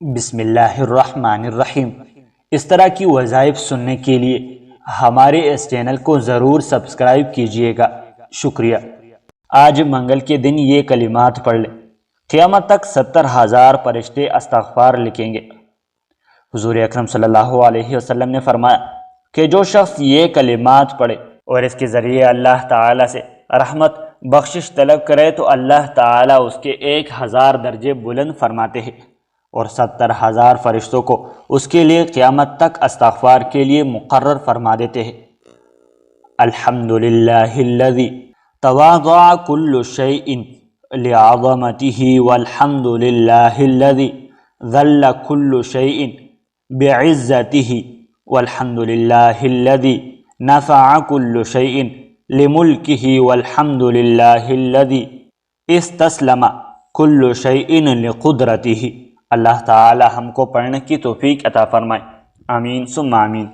بسم اللہ الرحمن الرحیم۔ اس طرح کی وظائف سننے کے لیے ہمارے اس چینل کو ضرور سبسکرائب کیجئے گا۔ شکریہ۔ آج منگل کے دن یہ کلمات پڑھ لیں۔ قیامت تک 70,000 فرشتے استغفار لکھیں گے۔ حضور اکرم صلی اللہ علیہ وسلم نے فرمایا کہ جو شخص یہ کلمات پڑھے اور اس کے ذریعے اللہ تعالیٰ سے رحمت بخشش طلب کرے تو اللہ تعالیٰ اس کے 1000 درجے بلند فرماتے ہیں اور 70,000 فرشتوں کو اس کے لیے قیامت تک استغفار کے لیے مقرر فرما دیتے ہیں۔ الحمدللہ الذی تواضع کل شیء لعظمتہ والحمدللہ الذی ذل کل شیء بعزتہ والحمدللہ الذی نفع کل شیء لملکہ والحمدللہ الذی استسلم کل شیء لقدرتہ۔ اللہ تعالی ہم کو پڑھنے کی توفیق عطا فرمائے۔ آمین ثم آمین۔